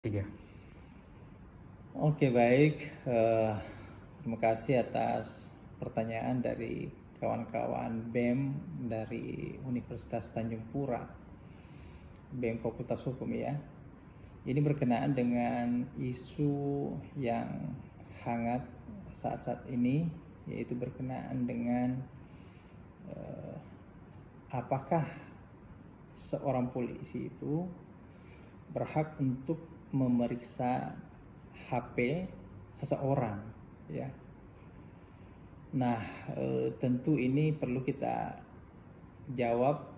Tiga. Oke, baik. Terima kasih atas pertanyaan dari kawan-kawan BEM dari Universitas Tanjung Pura, BEM Fakultas Hukum ya. Ini berkenaan dengan isu yang hangat saat-saat ini, yaitu berkenaan dengan apakah seorang polisi itu berhak untuk memeriksa HP seseorang ya. Nah, tentu ini perlu kita jawab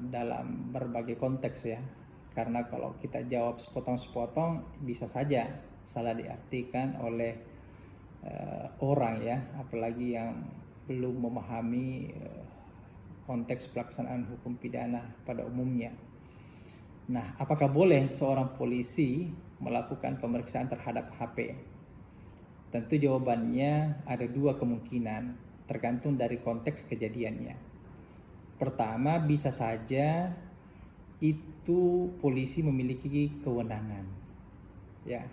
dalam berbagai konteks ya. Karena kalau kita jawab sepotong-sepotong bisa saja salah diartikan oleh orang ya, apalagi yang belum memahami konteks pelaksanaan hukum pidana pada umumnya. Nah, apakah boleh seorang polisi melakukan pemeriksaan terhadap HP? Tentu jawabannya ada dua kemungkinan, tergantung dari konteks kejadiannya. Pertama, bisa saja itu polisi memiliki kewenangan. Ya.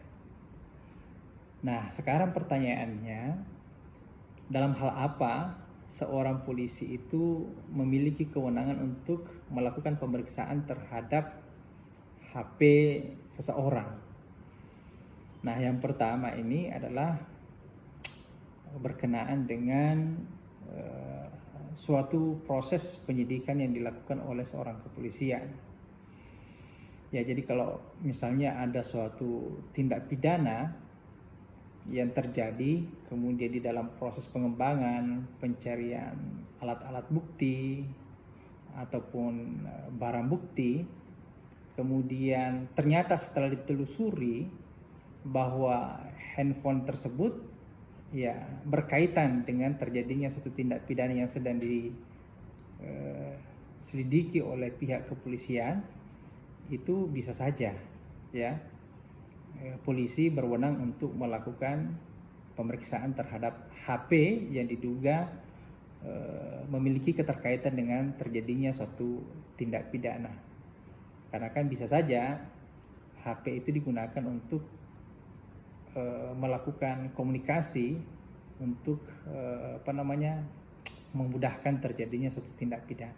Nah, sekarang pertanyaannya, dalam hal apa seorang polisi itu memiliki kewenangan untuk melakukan pemeriksaan terhadap HP seseorang? Nah, yang pertama ini adalah berkenaan dengan suatu proses penyidikan yang dilakukan oleh seorang kepolisian. Ya, jadi kalau misalnya ada suatu tindak pidana yang terjadi, kemudian di dalam proses pengembangan, pencarian alat-alat bukti ataupun barang bukti, kemudian ternyata setelah ditelusuri bahwa handphone tersebut ya berkaitan dengan terjadinya suatu tindak pidana yang sedang diselidiki oleh pihak kepolisian, itu bisa saja ya polisi berwenang untuk melakukan pemeriksaan terhadap HP yang diduga memiliki keterkaitan dengan terjadinya suatu tindak pidana. Karena kan bisa saja HP itu digunakan untuk melakukan komunikasi untuk memudahkan terjadinya suatu tindak pidana.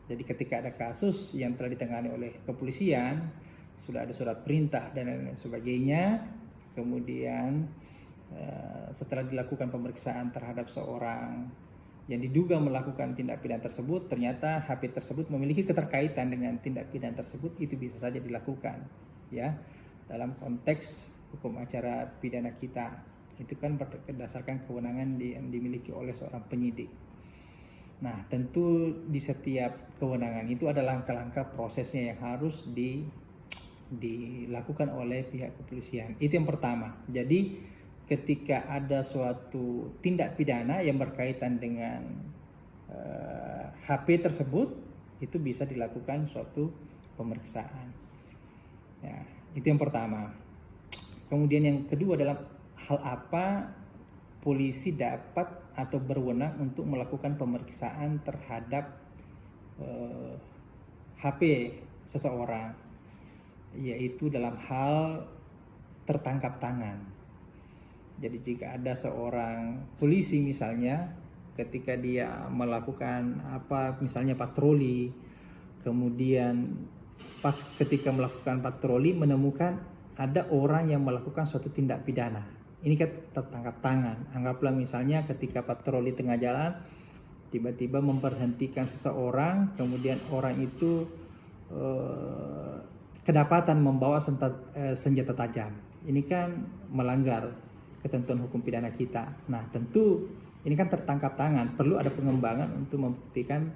Jadi ketika ada kasus yang telah ditangani oleh kepolisian, sudah ada surat perintah dan lain sebagainya, kemudian setelah dilakukan pemeriksaan terhadap seorang yang diduga melakukan tindak pidana tersebut, ternyata HP tersebut memiliki keterkaitan dengan tindak pidana tersebut, itu bisa saja dilakukan ya dalam konteks hukum acara pidana kita. Itu kan berdasarkan kewenangan yang dimiliki oleh seorang penyidik. Nah, tentu di setiap kewenangan itu ada langkah-langkah prosesnya yang harus dilakukan oleh pihak kepolisian. Itu yang pertama. Jadi ketika ada suatu tindak pidana yang berkaitan dengan HP tersebut, itu bisa dilakukan suatu pemeriksaan. Ya, itu yang pertama. Kemudian yang kedua adalah hal apa polisi dapat atau berwenang untuk melakukan pemeriksaan terhadap HP seseorang, yaitu dalam hal tertangkap tangan. Jadi jika ada seorang polisi misalnya ketika dia melakukan misalnya patroli, kemudian pas ketika melakukan patroli menemukan ada orang yang melakukan suatu tindak pidana, ini kan tertangkap tangan. Anggaplah misalnya ketika patroli tengah jalan tiba-tiba memberhentikan seseorang, kemudian orang itu kedapatan membawa senjata tajam. Ini kan melanggar ketentuan hukum pidana kita. Nah, tentu ini kan tertangkap tangan, perlu ada pengembangan untuk membuktikan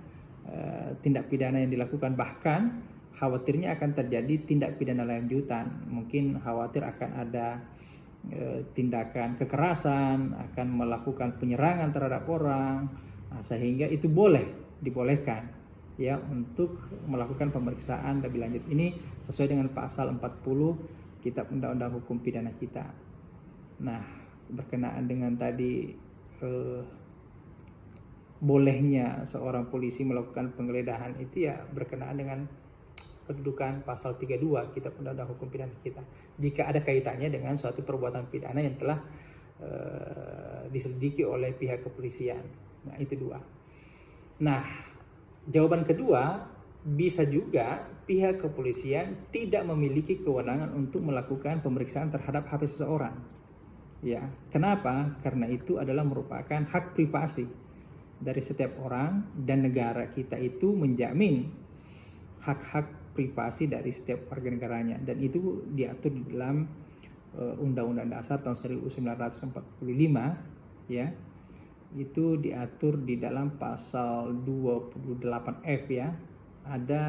tindak pidana yang dilakukan. Bahkan khawatirnya akan terjadi tindak pidana lanjutan, mungkin khawatir akan ada tindakan kekerasan, akan melakukan penyerangan terhadap orang. Nah, sehingga itu dibolehkan ya untuk melakukan pemeriksaan lebih lanjut. Ini sesuai dengan pasal 40 Kitab Undang-Undang Hukum Pidana kita. Nah, berkenaan dengan tadi bolehnya seorang polisi melakukan penggeledahan, itu ya berkenaan dengan kedudukan pasal 32 Kitab Undang-Undang Hukum Pidana kita jika ada kaitannya dengan suatu perbuatan pidana yang telah diselidiki oleh pihak kepolisian. Nah, itu dua. Nah, jawaban kedua, bisa juga pihak kepolisian tidak memiliki kewenangan untuk melakukan pemeriksaan terhadap HP seseorang. Ya, kenapa? Karena itu adalah merupakan hak privasi dari setiap orang, dan negara kita itu menjamin hak-hak privasi dari setiap warga negaranya, dan itu diatur di dalam Undang-Undang Dasar tahun 1945, ya. Itu diatur di dalam pasal 28F, ya. Ada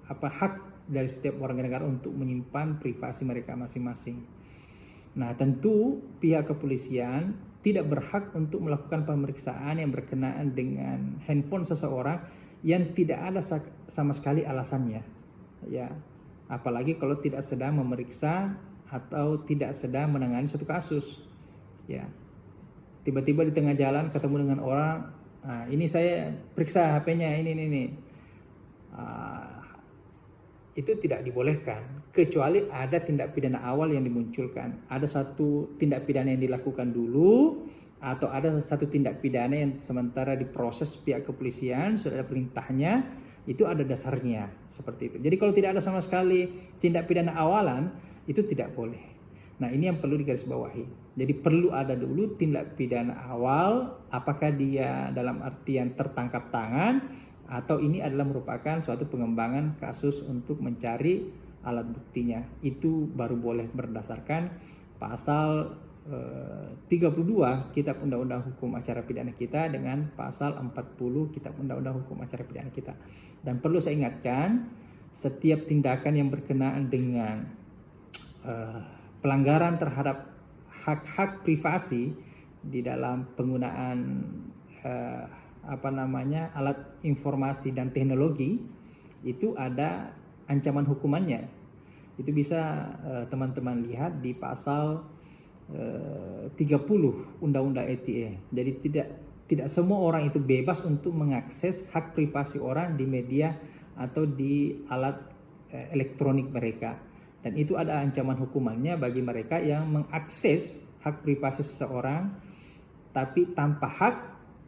hak dari setiap warga negara untuk menyimpan privasi mereka masing-masing. Nah, tentu pihak kepolisian tidak berhak untuk melakukan pemeriksaan yang berkenaan dengan handphone seseorang yang tidak ada sama sekali alasannya, ya. Apalagi kalau tidak sedang memeriksa atau tidak sedang menangani suatu kasus, ya. Tiba-tiba di tengah jalan ketemu dengan orang, ini saya periksa HP-nya, ini. Itu tidak dibolehkan kecuali ada tindak pidana awal yang dimunculkan, ada satu tindak pidana yang dilakukan dulu, atau ada satu tindak pidana yang sementara diproses pihak kepolisian, sudah ada perintahnya, itu ada dasarnya seperti itu. Jadi kalau tidak ada sama sekali tindak pidana awalan, itu tidak boleh. Nah, ini yang perlu digarisbawahi. Jadi perlu ada dulu tindak pidana awal, apakah dia dalam artian tertangkap tangan, atau ini adalah merupakan suatu pengembangan kasus untuk mencari alat buktinya. Itu baru boleh berdasarkan pasal 32 Kitab Undang-Undang Hukum Acara Pidana kita dengan pasal 40 Kitab Undang-Undang Hukum Acara Pidana kita. Dan perlu saya ingatkan, setiap tindakan yang berkenaan dengan pelanggaran terhadap hak-hak privasi di dalam penggunaan alat informasi dan teknologi, itu ada ancaman hukumannya. Itu bisa teman-teman lihat di pasal 30 Undang-Undang ITE. Jadi tidak semua orang itu bebas untuk mengakses hak privasi orang di media atau di alat elektronik mereka. Dan itu ada ancaman hukumannya bagi mereka yang mengakses hak privasi seseorang tapi tanpa hak.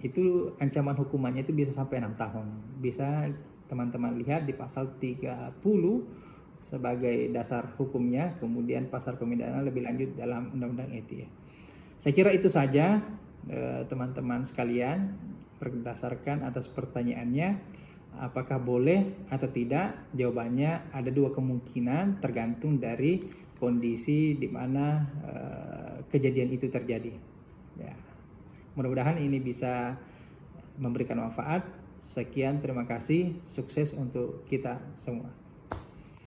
Itu ancaman hukumannya itu bisa sampai 6 tahun. Bisa teman-teman lihat di pasal 30 sebagai dasar hukumnya, kemudian pasal pemidanaan lebih lanjut dalam Undang-Undang ITE. Saya kira itu saja teman-teman sekalian, berdasarkan atas pertanyaannya, apakah boleh atau tidak? Jawabannya ada dua kemungkinan, tergantung dari kondisi di mana kejadian itu terjadi. Ya. Mudah-mudahan ini bisa memberikan manfaat. Sekian, terima kasih, sukses untuk kita semua.